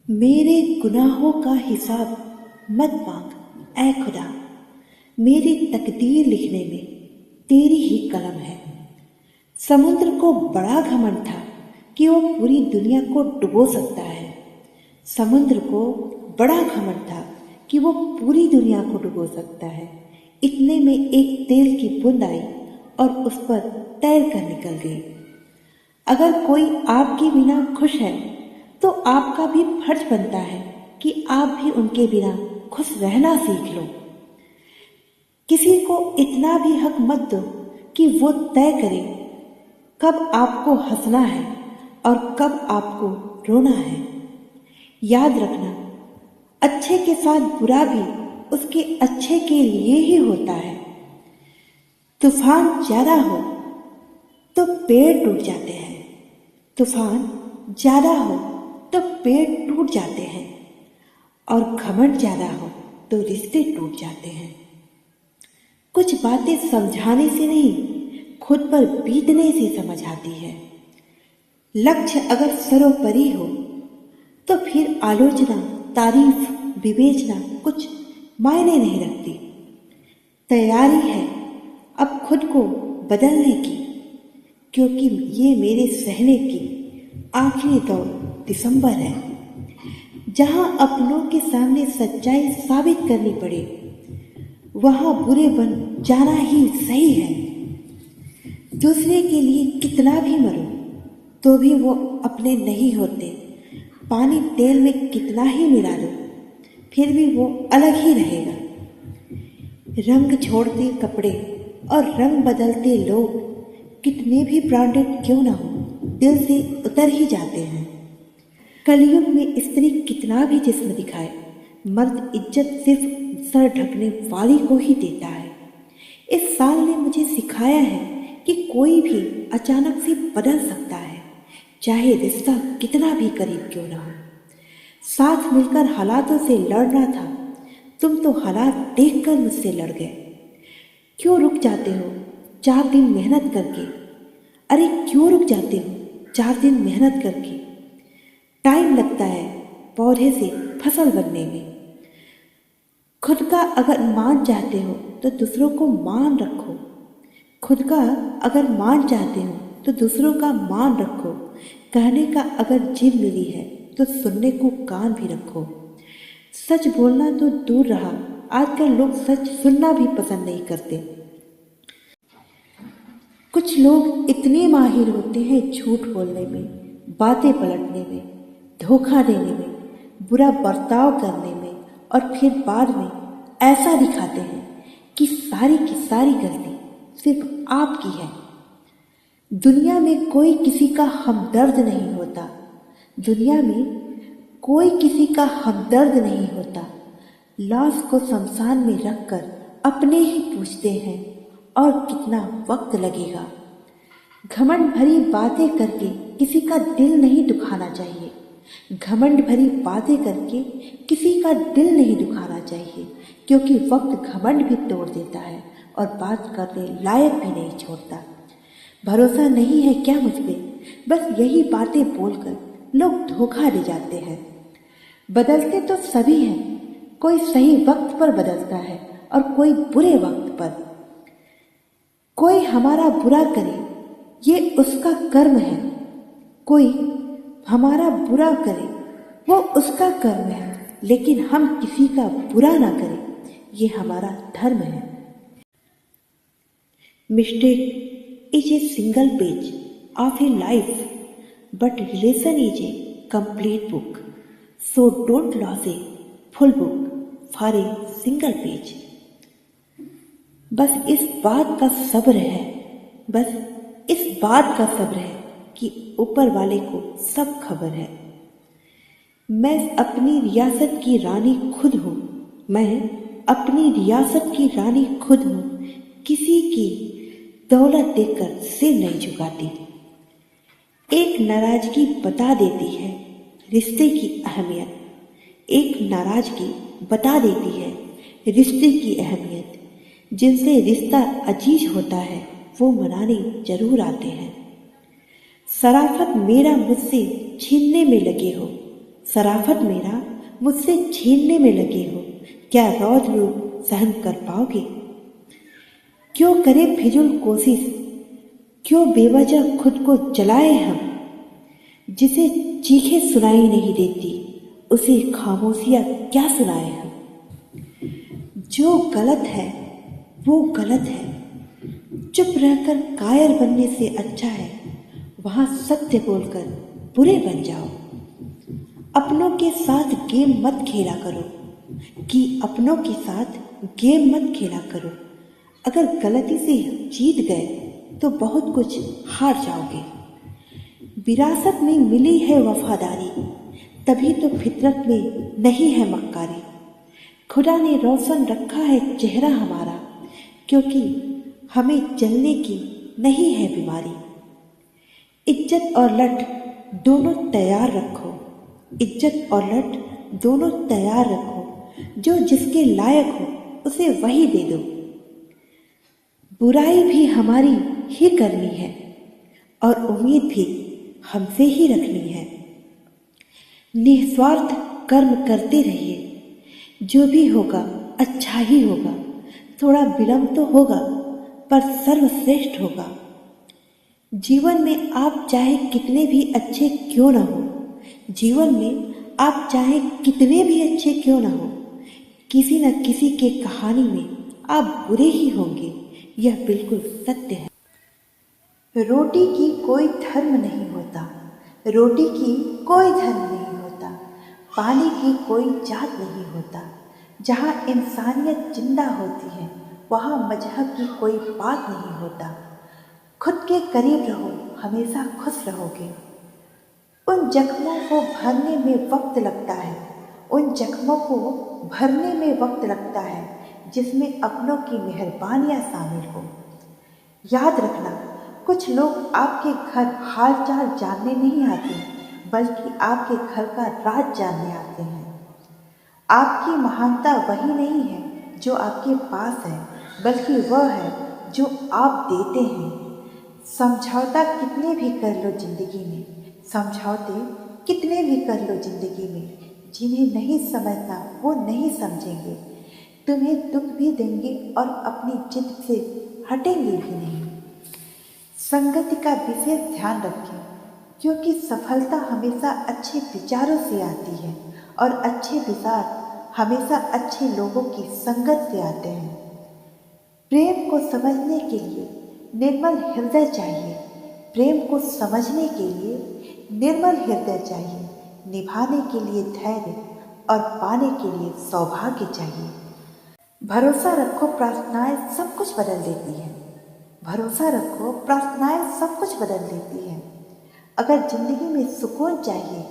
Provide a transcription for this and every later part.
मेरे गुनाहों का हिसाब मत मांग ऐ खुदा। मेरी तकदीर लिखने में तेरी ही कलम है। समुद्र को बड़ा घमंड था कि वो पूरी दुनिया को डुबो सकता है। समुद्र को बड़ा घमंड था कि वो पूरी दुनिया को डुबो सकता है। इतने में एक तेल की बूंद आई और उस पर तैर कर निकल गई। अगर कोई आपके बिना खुश है तो आपका भी फर्ज बनता है कि आप भी उनके बिना खुश रहना सीख लो। किसी को इतना भी हक मत दो कि वो तय करे कब आपको हंसना है और कब आपको रोना है। याद रखना, अच्छे के साथ बुरा भी उसके अच्छे के लिए ही होता है। तूफान ज्यादा हो तो पेड़ टूट जाते हैं। तूफान ज्यादा हो तो पेड़ टूट जाते हैं और घमंड ज्यादा हो तो रिश्ते टूट जाते हैं। कुछ बातें समझाने से नहीं, खुद पर बीतने से समझ आती है। लक्ष्य अगर सर्वोपरि हो तो फिर आलोचना, तारीफ, विवेचना कुछ मायने नहीं रखती। तैयारी है अब खुद को बदलने की, क्योंकि ये मेरे सहने की आखिरी दौर दिसंबर है, जहां अपनों के सामने सच्चाई साबित करनी पड़े, वहां बुरे बन जाना ही सही है। दूसरे के लिए कितना भी मरो तो भी वो अपने नहीं होते। पानी तेल में कितना ही मिला दो फिर भी वो अलग ही रहेगा। रंग छोड़ते कपड़े और रंग बदलते लोग कितने भी ब्रांडेड क्यों ना हो, दिल से उतर ही जाते हैं। कलयुग में स्त्री कितना भी जिस्म दिखाए, मर्द इज्जत सिर्फ सर ढकने वाली को ही देता है। इस साल ने मुझे सिखाया है कि कोई भी अचानक से बदल सकता है, चाहे रिश्ता कितना भी करीब क्यों ना हो। साथ मिलकर हालातों से लड़ना था, तुम तो हालात देखकर मुझसे लड़ गए। क्यों रुक जाते हो 4 दिन मेहनत करके? अरे क्यों रुक जाते हो 4 दिन मेहनत करके? टाइम लगता है पौधे से फसल बनने में। खुद का अगर मान चाहते हो तो दूसरों को मान रखो। खुद का अगर मान चाहते हो तो दूसरों का मान रखो। कहने का अगर जिद मिली है तो सुनने को कान भी रखो। सच बोलना तो दूर रहा, आजकल लोग सच सुनना भी पसंद नहीं करते। कुछ लोग इतने माहिर होते हैं झूठ बोलने में, बातें पलटने में, धोखा देने में, बुरा बर्ताव करने में, और फिर बाद में ऐसा दिखाते हैं कि सारी की सारी गलती सिर्फ आपकी है। दुनिया में कोई किसी का हमदर्द नहीं होता। दुनिया में कोई किसी का हमदर्द नहीं होता। लाश को शमशान में रखकर अपने ही पूछते हैं और कितना वक्त लगेगा। घमंड भरी बातें करके किसी का दिल नहीं दुखाना चाहिए। घमंड भरी बातें करके किसी का दिल नहीं दुखाना चाहिए, क्योंकि वक्त घमंड भी तोड़ देता है और बात करने लायक भी नहीं छोड़ता। भरोसा नहीं है क्या मुझ पे? बस यही बातें बोलकर लोग धोखा दे जाते हैं। बदलते तो सभी हैं, कोई सही वक्त पर बदलता है और कोई बुरे वक्त पर। कोई हमारा बुरा करे ये उसका कर्म है, कोई हमारा बुरा करे वो उसका कर्म है, लेकिन हम किसी का बुरा ना करें ये हमारा धर्म है। Mistake is a single page of A life, but relation is a complete book, so don't loss a full book for a single page. बस इस बात का सब्र है, बस इस बात का सब्र है कि ऊपर वाले को सब खबर है। मैं अपनी रियासत की रानी खुद हूँ, मैं अपनी रियासत की रानी खुद हूँ। किसी की दौलत देखकर सिर नहीं झुकाती। एक नाराजगी बता देती है रिश्ते की अहमियत। एक नाराजगी बता देती है रिश्ते की अहमियत। जिनसे रिश्ता अजीज होता है वो मनाने जरूर आते हैं। शराफत मेरा मुझसे छीनने में लगे हो शराफत मेरा मुझसे छीनने में लगे हो, क्या रौद्र रूप सहन कर पाओगे? क्यों करे फिजूल कोशिश, क्यों बेवजह खुद को जलाए हम? जिसे चीखें सुनाई नहीं देती उसे खामोशियाँ क्या सुनाए हम? जो गलत है वो गलत है, चुप रहकर कायर बनने से अच्छा है वहाँ सत्य बोलकर बुरे बन जाओ। अपनों के साथ गेम मत खेला करो कि अपनों के साथ गेम मत खेला करो। अगर गलती से जीत गए तो बहुत कुछ हार जाओगे। विरासत में मिली है वफादारी, तभी तो फितरत में नहीं है मक्कारी। खुदा ने रोशन रखा है चेहरा हमारा, क्योंकि हमें जलने की नहीं है बीमारी। इज्जत और लठ दोनों तैयार रखो, इज्जत और लठ दोनों तैयार रखो। जो जिसके लायक हो उसे वही दे दो। बुराई भी हमारी ही करनी है और उम्मीद भी हमसे ही रखनी है। निस्वार्थ कर्म करते रहिए, जो भी होगा अच्छा ही होगा। थोड़ा विलंब तो होगा पर सर्वश्रेष्ठ होगा। जीवन में आप चाहे कितने भी अच्छे क्यों न हो, जीवन में आप चाहे कितने भी अच्छे क्यों न हो, किसी न किसी के कहानी में आप बुरे ही होंगे, यह बिल्कुल सत्य है। रोटी की कोई धर्म नहीं होता, रोटी की कोई धर्म नहीं होता। पानी की कोई जात नहीं होता। जहाँ इंसानियत जिंदा होती है वहाँ मजहब की कोई बात नहीं होता। खुद के करीब रहो, हमेशा खुश रहोगे। उन जख्मों को भरने में वक्त लगता है, उन जख्मों को भरने में वक्त लगता है जिसमें अपनों की मेहरबानियाँ शामिल हो। याद रखना, कुछ लोग आपके घर हालचाल जानने नहीं आते, बल्कि आपके घर का राज जानने आते हैं। आपकी महानता वही नहीं है जो आपके पास है, बल्कि वह है जो आप देते हैं। समझौता कितने भी कर लो जिंदगी में, समझौते कितने भी कर लो जिंदगी में, जिन्हें नहीं समझना वो नहीं समझेंगे। तुम्हें दुख भी देंगे और अपनी जिद से हटेंगे भी नहीं। संगति का विशेष ध्यान रखें, क्योंकि सफलता हमेशा अच्छे विचारों से आती है और अच्छे विचार हमेशा अच्छे लोगों की संगत से आते हैं। प्रेम को समझने के लिए निर्मल हृदय चाहिए, प्रेम को समझने के लिए निर्मल हृदय चाहिए। निभाने के लिए धैर्य और पाने के लिए सौभाग्य चाहिए। भरोसा रखो, प्रार्थनाएं सब कुछ बदल देती हैं। भरोसा रखो, प्रार्थनाएं सब कुछ बदल देती हैं। अगर जिंदगी में सुकून चाहिए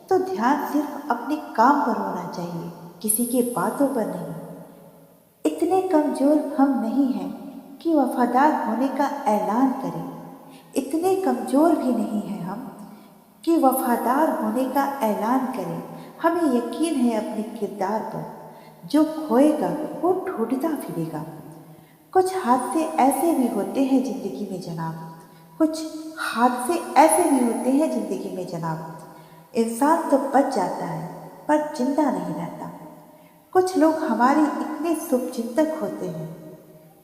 तो ध्यान सिर्फ अपने काम पर होना चाहिए, किसी के बातों पर नहीं। इतने कमजोर हम नहीं हैं कि वफादार होने का ऐलान करें, इतने कमजोर भी नहीं हैं हम कि वफादार होने का ऐलान करें। हमें यकीन है अपने किरदार पर, जो खोएगा वो ढूंढता फिरेगा। कुछ हादसे ऐसे भी होते हैं जिंदगी में जनाब, कुछ हादसे ऐसे भी होते हैं जिंदगी में जनाब। इंसान तो बच जाता है पर जिंदा नहीं रहता। कुछ लोग हमारे इतने शुभचिंतक होते हैं,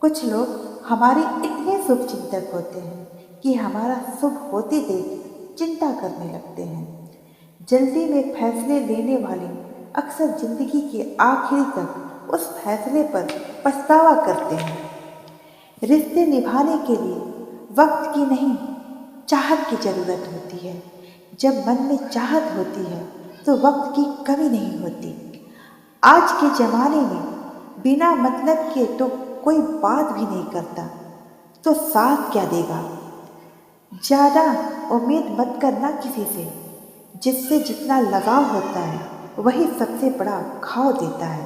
कुछ लोग हमारे इतने शुभचिंतक होते हैं कि हमारा शुभ होते देख चिंता करने लगते हैं। जल्दी में फैसले लेने वाले अक्सर जिंदगी के आखिरी तक उस फैसले पर पछतावा करते हैं। रिश्ते निभाने के लिए वक्त की नहीं, चाहत की ज़रूरत होती है। जब मन में चाहत होती है तो वक्त की कमी नहीं होती। आज के ज़माने में बिना मतलब के तो कोई बात भी नहीं करता, तो साथ क्या देगा। ज़्यादा उम्मीद मत करना किसी से, जिससे जितना लगाव होता है वही सबसे बड़ा घाव देता है।